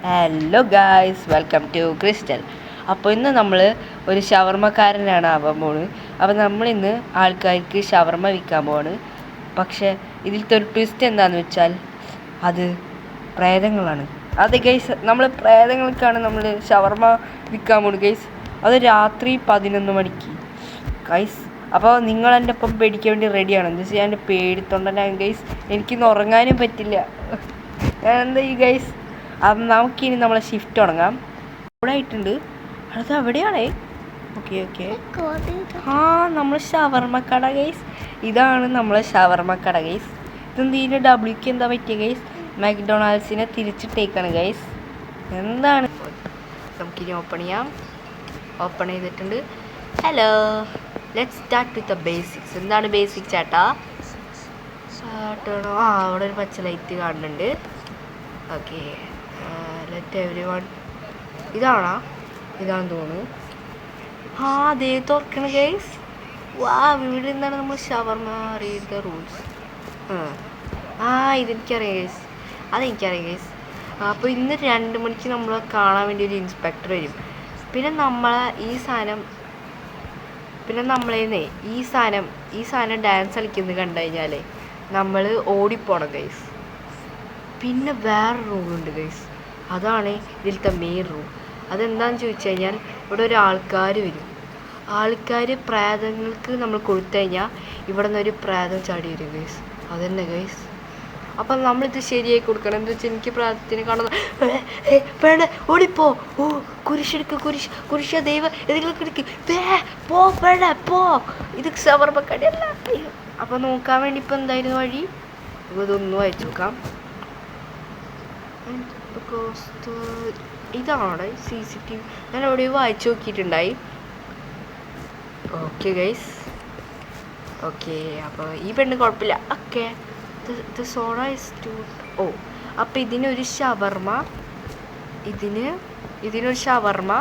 Hello guys, welcome to Crystal. അപ്പോൾ ഇന്ന് നമ്മൾ ഒരു ഷവർമ്മക്കാരനാണ് ആവാൻ പോകുന്നത്. അപ്പോൾ നമ്മളിന്ന് ആൾക്കാർക്ക് ഷവർമ്മ വിൽക്കാൻ പോവാണ്. പക്ഷേ ഇതിലത്തെ ഒരു ട്വിസ്റ്റ് എന്താണെന്ന് വെച്ചാൽ അത് പ്രേതങ്ങളാണ്. അതെ ഗൈസ്, നമ്മൾ പ്രേതങ്ങൾക്കാണ് നമ്മൾ ഷവർമ്മ വിൽക്കാൻ പോകുന്നത് ഗൈസ്. അത് രാത്രി 11 മണിക്ക് ഗൈസ്. അപ്പോൾ നിങ്ങൾ എൻ്റെ ഒപ്പം പേടിക്കാൻ വേണ്ടി റെഡിയാണ്. എന്താ വെച്ചാൽ ഞാൻ പേടിത്തൊണ്ടനാണ് ഗൈസ്. എനിക്കിന്ന് ഉറങ്ങാനും പറ്റില്ല. ഞാൻ എന്താ ഈ ഗൈസ്, നമുക്കിനി നമ്മളെ ഷിഫ്റ്റ് തുടങ്ങാം. ഇവിടെ ആയിട്ടുണ്ട്. അത് എവിടെയാണേ? ഓക്കെ നമ്മൾ ഷവർമ്മ കട ഗൈസ്. ഇതാണ് നമ്മളെ ഷവർമ്മ കട ഗൈസ്. ഇതെന്തിൻ്റെ ഡബ്ല്യൂക്ക് എന്താ പറ്റിയ ഗൈസ്? മാക്ഡൊണാൾഡ്സിനെ തിരിച്ചിട്ടേക്കാണ് ഗൈസ്. എന്താണ്? നമുക്കിനി ഓപ്പൺ ചെയ്യാം. ഓപ്പൺ ചെയ്തിട്ടുണ്ട്. Hello, let's start with the basics. എന്താണ് ബേസിക് ചേട്ടാ? അവിടെ ഒരു പച്ച ലൈറ്റ് കാണുന്നുണ്ട്. Okay, let every one. ഇതാണെന്ന് തോന്നുന്നു. അതേ തുറക്കണ ഗൈസ്. ഇവിടെ എന്താണ് നമ്മൾ ഷവർമ്മ റീഡ് ദ റൂൾസ്. ഇതെനിക്കറിയാം ഗൈസ്, അതെനിക്കറിയാം ഗൈസ്. അപ്പോൾ ഇന്ന് 2 മണിക്ക് നമ്മൾ കാണാൻ വേണ്ടി ഒരു ഇൻസ്പെക്ടർ വരും. പിന്നെ ഈ സാധനം ഡാൻസ് കളിക്കുന്നത് കണ്ടു കഴിഞ്ഞാൽ നമ്മൾ ഓടിപ്പോണം ഗൈസ്. പിന്നെ വേറെ റൂളുണ്ട് ഗൈസ്. അതാണ് ഇതിലത്തെ മെയിൻ റൂൾ. അതെന്താണെന്ന് ചോദിച്ചു കഴിഞ്ഞാൽ ഇവിടെ ഒരു ആൾക്കാർ വരും. പ്രേതങ്ങൾക്ക് നമ്മൾ കൊടുത്തു കഴിഞ്ഞാൽ ഇവിടെ നിന്നൊരു പ്രേതം ചാടി വരും ഗൈസ്. അതന്നെ ഗൈസ്. അപ്പം നമ്മളിത് ശരിയായി കൊടുക്കണം. എന്താ വെച്ചാൽ എനിക്ക് പ്രാർത്ഥന കാണുന്നത് ഓടിപ്പോ. കുരിശെടുക്ക്, കുരിശ ദൈവ ഏതെങ്കിലും എടുക്ക്. പോ. ഇത് ഷവർമ്മ കടയല്ല. അപ്പം നോക്കാൻ വേണ്ടി ഇപ്പം എന്തായിരുന്നു വഴി? ഇതൊന്നും അയച്ചു നോക്കാം. ഇതാണ് CCTV. ഞാൻ എവിടെയോ വായിച്ചു നോക്കിയിട്ടുണ്ടായി. Okay guys, okay. അപ്പോൾ ഈ പെണ്ണ് കുഴപ്പമില്ല. Okay, soda is two. അപ്പോൾ ഇതിനൊരു ഷവർമ്മ, ഇതിനൊരു ഷവർമ്മ,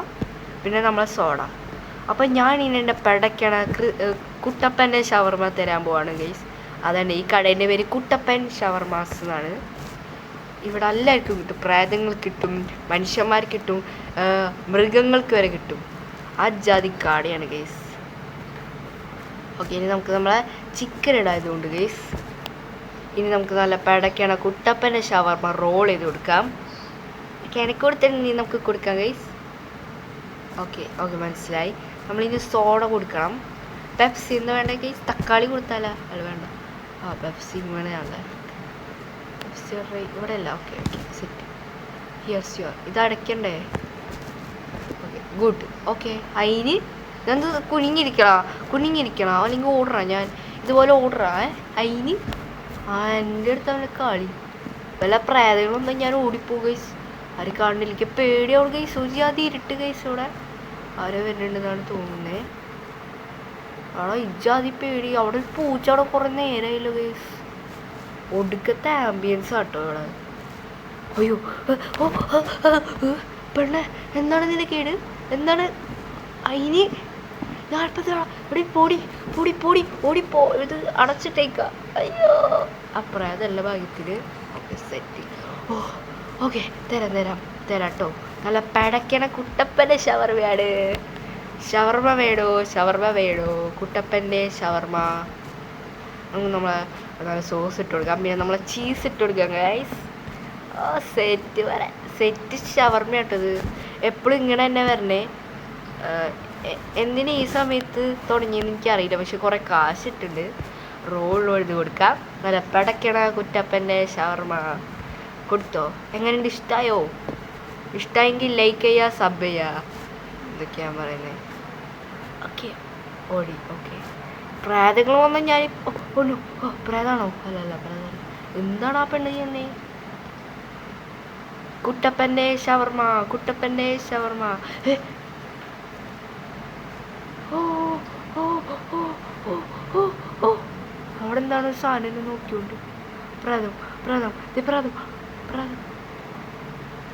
പിന്നെ നമ്മളെ സോഡ. അപ്പം ഞാൻ ഇനി എൻ്റെ പെടയ്ക്കണ കുട്ടപ്പൻ്റെ ഷവർമ്മ തരാൻ പോവാണ് ഗൈസ്. അതാണ് ഈ കടേൻ്റെ പേര്, കുട്ടപ്പൻ ഷവർമാസ് എന്നാണ്. ഇവിടെ എല്ലാവർക്കും കിട്ടും. പ്രേതങ്ങൾക്ക് കിട്ടും, മനുഷ്യന്മാർക്ക് കിട്ടും, മൃഗങ്ങൾക്ക് വരെ കിട്ടും. ആ ജാതി കാടിയാണ് ഗൈസ്. ഓക്കെ, ഇനി നമുക്ക് നമ്മളെ ചിക്കൻ ഇടായതുകൊണ്ട് ഗൈസ്, ഇനി നമുക്ക് നല്ല പടയ്ക്കണ കുട്ടപ്പൻ്റെ ഷവർമ്മ റോൾ ചെയ്ത് കൊടുക്കാം. എനിക്ക് കൊടുത്തിട്ട് നമുക്ക് കൊടുക്കാം ഗൈസ്. ഓക്കെ, മനസ്സിലായി. നമ്മളിനി സോഡ കൊടുക്കണം. പെപ്സി എന്ന് വേണ്ട ഗൈസ്? തക്കാളി കൊടുത്താലോ? അത് വേണ്ട. പെപ്സി വേണേ. ഇവിടെ അല്ല. Okay, set. Here's your. ഇത് അടയ്ക്കണ്ടേ? Okay, good. ഓക്കെ, അതിന് ഞാൻ കുനിങ്ങിരിക്കണോ അല്ലെങ്കിൽ ഓർഡറാ? ഞാൻ ഇതുപോലെ ഓർഡറാ. അതിന് എൻ്റെ അടുത്ത് അവനെ കളി വല്ല പ്രേതങ്ങളൊന്നും ഞാൻ ഓടിപ്പോ ഗൈസ്. ആര് കാണില്ല, എനിക്ക് പേടിയാവും ഗൈസ്. ഒരു ജാതി ഇരുട്ട് ഗൈസ്. ഇവിടെ ആരോ വരുന്നുണ്ടെന്നാണ് തോന്നുന്നത്. ഇജാതി പേടി. അവിടെ ഒരു പൂച്ച അവിടെ കുറേ നേരമായില്ലോ ഗൈസ്. ഒടുക്കത്തെ ആംബിയൻസ് ആട്ടോ ഇവിടെ. അയ്യോ, പെണ്ണെ, എന്താണ് നിന്റെ കേട്? എന്താണ്? അതിന് ഞാൻ ഇവിടെ ഓടിപ്പോ. ഇത് അടച്ചിട്ടേക്ക. അയ്യോ, അതല്ല ഭാഗ്യത്തിന്. Okay, set. ഓക്കെ, തരാം കേട്ടോ. നല്ല പടയ്ക്കണ കുട്ടപ്പൻ്റെ ഷവർമ്മയാണ്. ഷവർമ്മ വേടോ കുട്ടപ്പൻ്റെ ഷവർമ്മ. നമ്മൾ നല്ല സോസ് ഇട്ട് കൊടുക്കാം. പിന്നെ നമ്മളെ ചീസ് ഇട്ട് കൊടുക്കാം ഗൈസ്. സെറ്റ് ഷവർമ്മ കേട്ടത്. എപ്പോഴും ഇങ്ങനെ തന്നെ വരണേ. എന്തിന് ഈ സമയത്ത് തുടങ്ങിയെന്ന് എനിക്കറിയില്ല. പക്ഷെ കുറേ കാശിട്ടുണ്ട്. റോൾ എഴുതി കൊടുക്കാം. നല്ല പടയ്ക്കണ കുട്ടപ്പൻ്റെ ഷവർമ്മ കൊടുത്തോ. എങ്ങനെയുണ്ട്? ഇഷ്ടമായെങ്കിൽ ലൈക്ക് ചെയ്യുക, സബ് ചെയ്യുക. ഇതൊക്കെയാണ് പറയുന്നത്. Okay, okay. പ്രേതങ്ങൾ വന്നാൽ ഞാൻ പ്രേതാണോ? അല്ല, പ്രേതം. എന്താണ് ആ പെണ്ണ് ചെയ്യുന്നേ? കുട്ടപ്പൻ്റെ ഷവർമ്മ. അവിടെ എന്താണ് ഒരു സാധനം നോക്കിയോണ്ട്? പ്രേതം.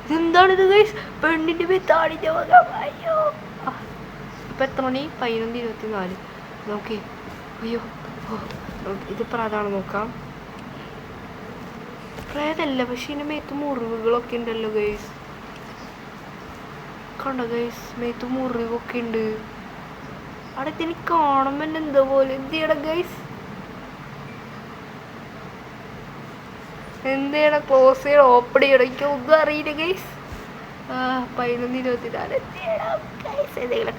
ഇതെന്താണിത് ഗൈസ്? പെണ്ണിൻ്റെ താടിൻ്റെ വക. അയ്യോ, ഇപ്പം എത്ര മണി? 11:24. നോക്കി. അയ്യോ, ഇത് പ്രേതാണ്. നോക്കാം. പ്രേതല്ല, പക്ഷെ ഇതിൻ്റെ മേത്ത് മുറിവുകളൊക്കെ ഉണ്ടല്ലോ ഗൈസ്. കണ്ടോ ഗൈസ്, മേത്ത് മുറിവൊക്കെ ഉണ്ട്. അവിടെ എനിക്ക് കാണുമ്പോൾ തന്നെ എന്താ പോലെ എന്ത് ചെയ്യണം ഗൈസ്, എന്ത് ചെയ്യണം, ക്ലോസ് ചെയ്യണം, ഓപ്പൺ ചെയ്യണം, എനിക്ക് ഒന്നും അറിയില്ല ഗൈസ്. 11:24 എന്ത് ചെയ്യണം ഗൈസ്, എന്തെങ്കിലും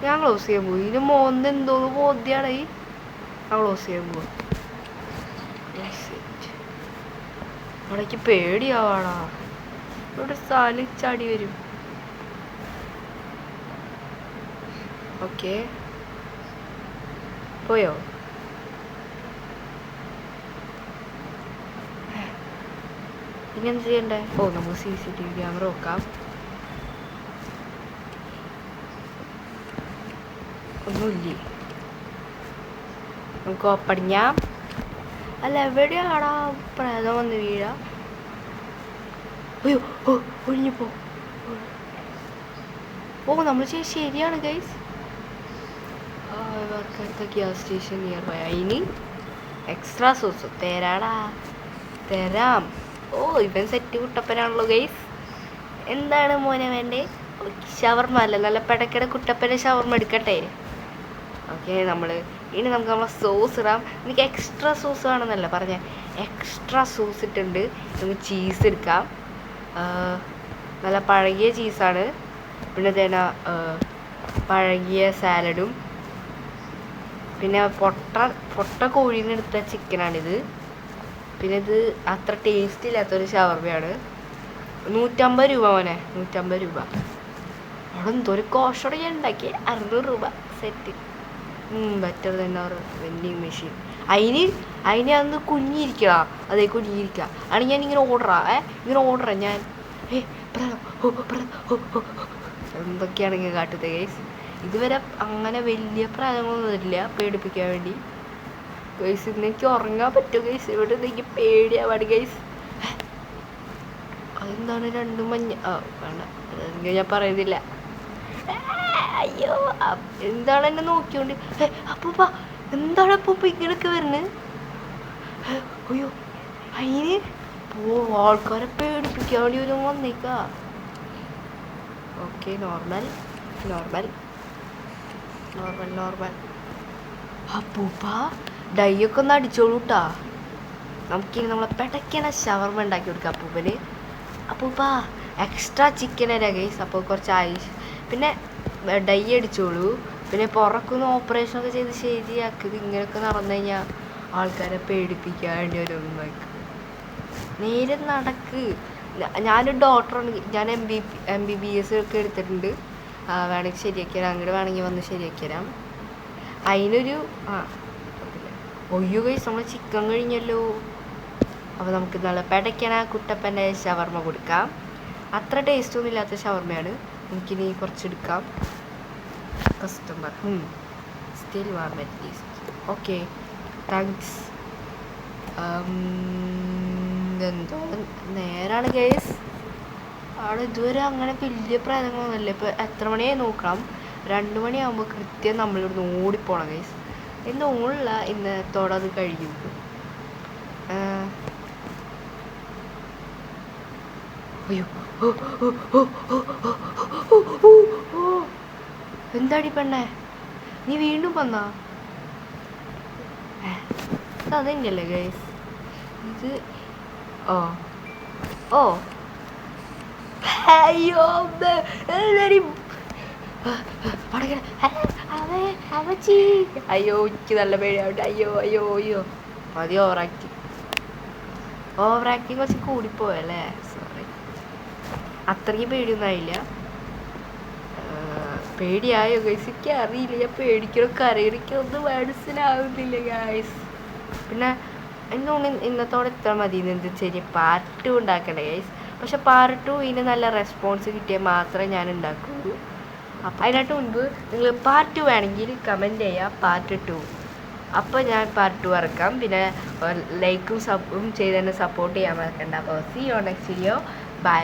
ഞാൻ ക്ലോസ് ചെയ്യാൻ പോകും. ഇതിന് മോന്ന് എന്തോന്ന് ബോധ്യമാണ് ഈ ഞാൻ ക്ലോസ് ചെയ്യാൻ പോകും. അവിടേക്ക് പേടിയാവാടാ, ഇവിടെ സ്ഥലം ചാടി വരും. ഓക്കെ പോയോ? ഇനി എന്ത് ചെയ്യണ്ടേ? ഓ, നമുക്ക് CCTV ക്യാമറ നോക്കാം. ഒന്നുമില്ലേ, നമുക്ക് ഓപ്പണിഞ്ഞാം. അല്ല, എവിടെയാടാ പ്രേതം വന്ന് വീഴാ? അയ്യോ, ഓ ഒഴിഞ്ഞിപ്പോ. ഓ, നമ്മൾ ശരിയാണ് ഗൈസ്. ഇവർക്കടുത്ത ഗ്യാസ് സ്റ്റേഷൻ നിയർ ബൈ. അതിന് എക്സ്ട്രാ സോസ് തരാടാ, തരാം. ഓ, ഇവൻ സെറ്റ് കുട്ടപ്പനാണല്ലോ ഗൈസ്. എന്താണ് മോനെ വേണ്ടേ? ഷവർമ്മ അല്ല, നല്ല പെടക്കട കുട്ടപ്പനെ ഷവർമ്മ എടുക്കട്ടെ. ഓക്കെ, ഇനി നമുക്ക് നമ്മളെ സോസ് ഇടാം. എനിക്ക് എക്സ്ട്രാ സോസ് വേണമെന്നല്ല പറഞ്ഞേ, എക്സ്ട്രാ സോസ് ഇട്ടുണ്ട്. നമുക്ക് ചീസ് എടുക്കാം. നല്ല പഴകിയ ചീസാണ്. പിന്നെ തേന പഴകിയ സാലഡും, പിന്നെ പൊട്ട കോഴിയിൽ നിന്ന് എടുത്ത ചിക്കനാണിത്. പിന്നെ ഇത് അത്ര ടേസ്റ്റ് ഇല്ലാത്തൊരു ഷവർമ്മയാണ്. 150 രൂപ മോനെ, 150 രൂപ. അവിടെ എന്തോരു കോഷോടെ ഞാൻ ഉണ്ടാക്കി, 600 രൂപ സെറ്റ്. ബെറ്റർ തന്നെ ഒരു വെൻഡിങ് മെഷീൻ. അതിന് അന്ന് കുഞ്ഞിരിക്കുക, അതേ കുഞ്ഞിരിക്കുക ആണ്. ഞാൻ ഇങ്ങനെ ഓർഡറാ ഞാൻ. എന്തൊക്കെയാണ് ഇങ്ങനെ കാട്ടുന്നത് ഗൈസ്. ഇതുവരെ അങ്ങനെ വലിയ പ്രായങ്ങളൊന്നും ഇല്ല പേടിപ്പിക്കാൻ വേണ്ടി ഗൈസ്. ഇന്നെനിക്ക് ഉറങ്ങാൻ പറ്റുമോ ഗൈസ്? ഇവിടെ എനിക്ക് പേടിയാവാണ് ഗൈസ്. അതെന്താണ് രണ്ടും മഞ്ഞ? വേണ്ട, ഞാൻ പറയുന്നില്ല. അയ്യോ, എന്താണ് എന്നെ നോക്കിയോണ്ട്? അപ്പൂപ്പ, എന്താണ് അപ്പൂപ്പ ഇങ്ങനൊക്കെ വരുന്നത്? അയ്യോ, അതിന് ആൾക്കാരെ പേടിപ്പിക്കാൻ വേണ്ടി ഒരു വന്നേക്കാ. Okay, normal. അപ്പൂപ്പ ഡൈയൊക്കെ ഒന്ന് അടിച്ചോളൂട്ടാ. നമുക്കിനി നമ്മളെ പെടക്കണ ഷവർമ്മ ഉണ്ടാക്കി കൊടുക്കാം അപ്പൂപ്പന്. അപ്പൂപ്പ എക്സ്ട്രാ ചിക്കൻ തരാം ഗൈസ്. അപ്പോൾ കുറച്ച് ഐസ്, പിന്നെ ഡൈ അടിച്ചോളൂ. പിന്നെ പുറക്കൊന്ന് ഓപ്പറേഷനൊക്കെ ചെയ്ത് ശരിയാക്കുക. ഇങ്ങനെയൊക്കെ നടന്നു കഴിഞ്ഞാൽ ആൾക്കാരെ പേടിപ്പിക്കാൻ വേണ്ടി ഒരു നേരെ നടക്ക്. ഞാനൊരു ഡോക്ടറാണ്, ഞാൻ MBBS ഒക്കെ എടുത്തിട്ടുണ്ട്. വേണമെങ്കിൽ ശരിയാക്കി തരാം, അങ്ങോട്ട് വേണമെങ്കിൽ വന്ന് ശരിയാക്കി തരാം. അതിനൊരു ഒയ്യോ ഗൈസ്, നമ്മൾ ചിക്കൻ കഴിഞ്ഞല്ലോ. അപ്പോൾ നമുക്ക് നല്ല പെടയ്ക്കണ കുട്ടപ്പൻ്റെ ഷവർമ്മ കൊടുക്കാം. അത്ര ടേസ്റ്റൊന്നും ഇല്ലാത്ത ഷവർമ്മയാണ്. നമുക്കിനി കുറച്ചെടുക്കാം. Customer still warm at least. Okay, thanks. എന്തോ നേരാണ് ഗൈസ്. അവിടെ ഇതുവരെ അങ്ങനെ വലിയ പ്രേതങ്ങളൊന്നുമില്ല. ഇപ്പോൾ എത്ര മണിയായി നോക്കണം? 2 മണിയാകുമ്പോൾ കൃത്യം നമ്മളിവിടുന്ന് ഓടിപ്പോണം ഗൈസ്. ഇന്ന് ഓണില്ല, ഇന്നത്തോടെ അത് കഴിയും. അയ്യോ, എന്താടി പെണ്ണേ, നീ വീണ്ടും വന്നാ? അതെങ്ങല്ലേ ഗൈസ് ഇത്? ഓ അയ്യോ, അയ്യോ, എനിക്ക് നല്ല പേടിയാവട്ടെ. അയ്യോ മതി. ഓവർ ആക്ടിങ് കുറച്ച് കൂടിപ്പോയല്ലേ. സോറി, അത്രയ്ക്ക് പേടിയൊന്നും ആയില്ല. പേടിയായോ ഗൈസ്? എനിക്ക് അറിയില്ല, ഞാൻ പേടിക്കണോ കരയണിക്കോ ഒന്നും മനസ്സിലാവുന്നില്ല ഗൈസ്. പിന്നെ ഇന്നത്തോടെ ഇത്ര മതി. എന്ത് ശരി, പാർട്ട് 2 ഉണ്ടാക്കണ്ടേ ഗൈസ്. പക്ഷെ പാർട്ട് 2 ഇതിന് നല്ല റെസ്പോൺസ് കിട്ടിയാൽ മാത്രമേ ഞാൻ ഉണ്ടാക്കുള്ളൂ. അപ്പം അതിനായിട്ട് മുൻപ് നിങ്ങൾ പാർട്ട് 2 വേണമെങ്കിൽ കമൻറ്റ് ചെയ്യുക, പാർട്ട് 2. അപ്പോൾ ഞാൻ പാർട്ട് 2 ഇറക്കാം. പിന്നെ ലൈക്കും സബും ചെയ്ത് തന്നെ സപ്പോർട്ട് ചെയ്യാൻ മറക്കണ്ട. അപ്പോൾ see you next video. By.